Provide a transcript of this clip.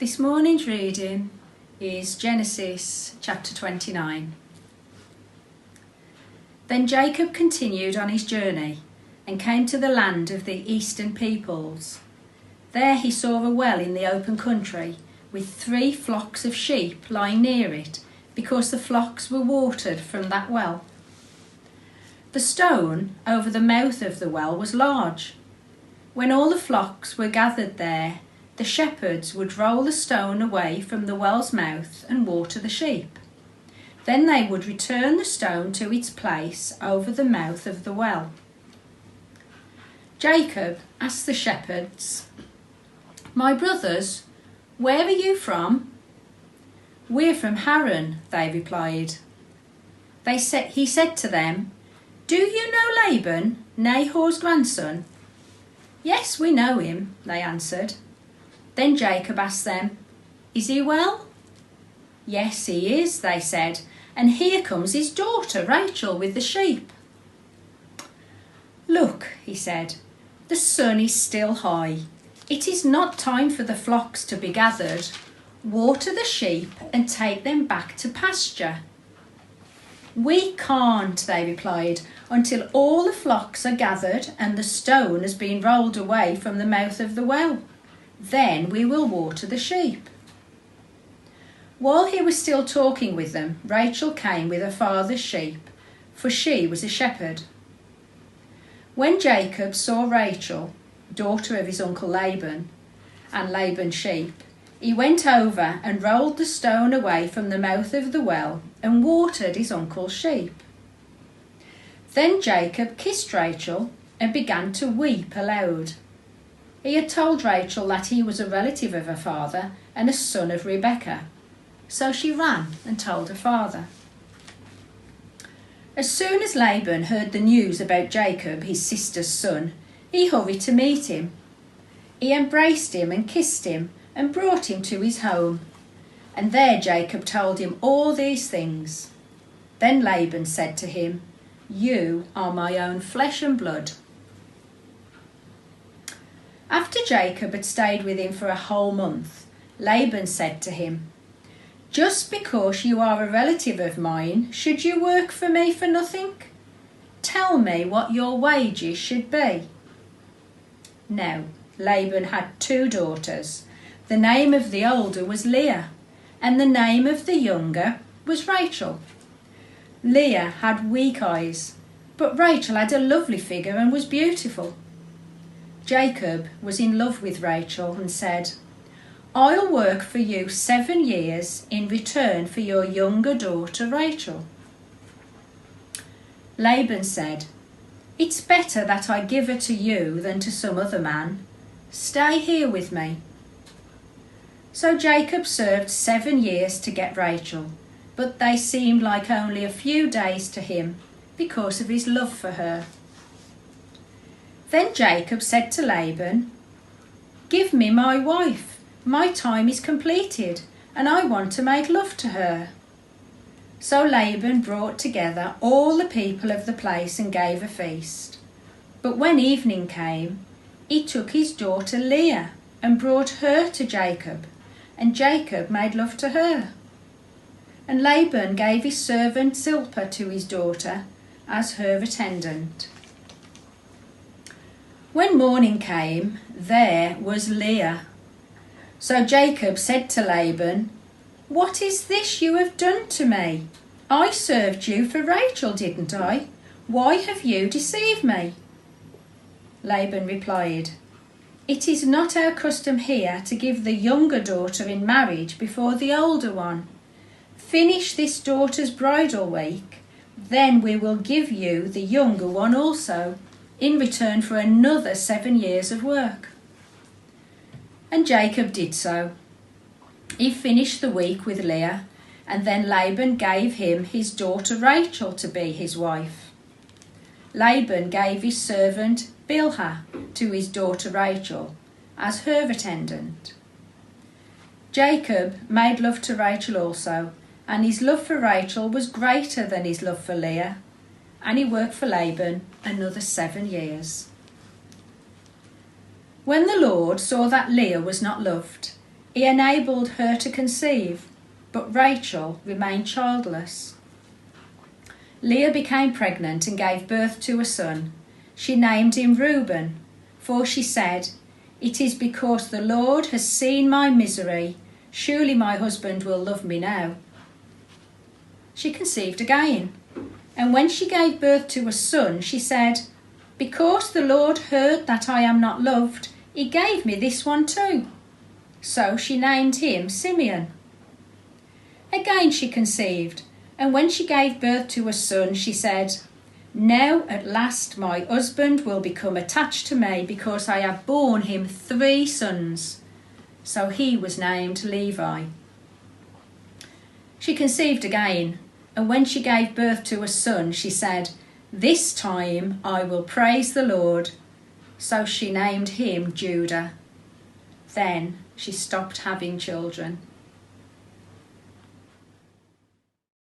This morning's reading is Genesis chapter 29. Then Jacob continued on his journey and came to the land of the eastern peoples. There he saw a well in the open country with 3 flocks of sheep lying near it, because the flocks were watered from that well. The stone over the mouth of the well was large. When all the flocks were gathered there, the shepherds would roll the stone away from the well's mouth and water the sheep. Then they would return the stone to its place over the mouth of the well. Jacob asked the shepherds, "My brothers, where are you from?" "We're from Haran," they replied. He said to them, "Do you know Laban, Nahor's grandson?" "Yes, we know him," they answered. Then Jacob asked them, "Is he well?" "Yes, he is," they said, "and here comes his daughter Rachel with the sheep." "Look," he said, "the sun is still high. It is not time for the flocks to be gathered. Water the sheep and take them back to pasture." "We can't," they replied, "until all the flocks are gathered and the stone has been rolled away from the mouth of the well. Then we will water the sheep." While he was still talking with them, Rachel came with her father's sheep, for she was a shepherd. When Jacob saw Rachel, daughter of his uncle Laban, and Laban's sheep, he went over and rolled the stone away from the mouth of the well and watered his uncle's sheep. Then Jacob kissed Rachel and began to weep aloud. He had told Rachel that he was a relative of her father and a son of Rebekah, so she ran and told her father. As soon as Laban heard the news about Jacob, his sister's son, he hurried to meet him. He embraced him and kissed him and brought him to his home, and there Jacob told him all these things. Then Laban said to him, "You are my own flesh and blood." After Jacob had stayed with him for a whole month, Laban said to him, "Just because you are a relative of mine, should you work for me for nothing? Tell me what your wages should be." Now, Laban had 2 daughters. The name of the older was Leah, and the name of the younger was Rachel. Leah had weak eyes, but Rachel had a lovely figure and was beautiful. Jacob was in love with Rachel and said, "I'll work for you 7 years in return for your younger daughter Rachel." Laban said, "It's better that I give her to you than to some other man. Stay here with me." So Jacob served 7 years to get Rachel, but they seemed like only a few days to him because of his love for her. Then Jacob said to Laban, "Give me my wife. My time is completed, and I want to make love to her." So Laban brought together all the people of the place and gave a feast. But when evening came, he took his daughter Leah and brought her to Jacob, and Jacob made love to her. And Laban gave his servant Zilpah to his daughter as her attendant. When morning came, there was Leah. So Jacob said to Laban, "What is this you have done to me? I served you for Rachel, didn't I? Why have you deceived me?" Laban replied, "It is not our custom here to give the younger daughter in marriage before the older one. Finish this daughter's bridal week, then we will give you the younger one also, in return for another 7 years of work." And Jacob did so. He finished the week with Leah, and then Laban gave him his daughter Rachel to be his wife. Laban gave his servant Bilhah to his daughter Rachel as her attendant. Jacob made love to Rachel also, and his love for Rachel was greater than his love for Leah, and he worked for Laban another 7 years. When the Lord saw that Leah was not loved, He enabled her to conceive, but Rachel remained childless. Leah became pregnant and gave birth to a son. She named him Reuben, for she said, "It is because the Lord has seen my misery. Surely my husband will love me now." She conceived again, and when she gave birth to a son, she said, "Because the Lord heard that I am not loved, he gave me this one too." So she named him Simeon. Again she conceived, and when she gave birth to a son, she said, "Now at last my husband will become attached to me, because I have borne him 3 sons." So he was named Levi. She conceived again, and when she gave birth to a son, she said, "This time I will praise the Lord." So she named him Judah. Then she stopped having children.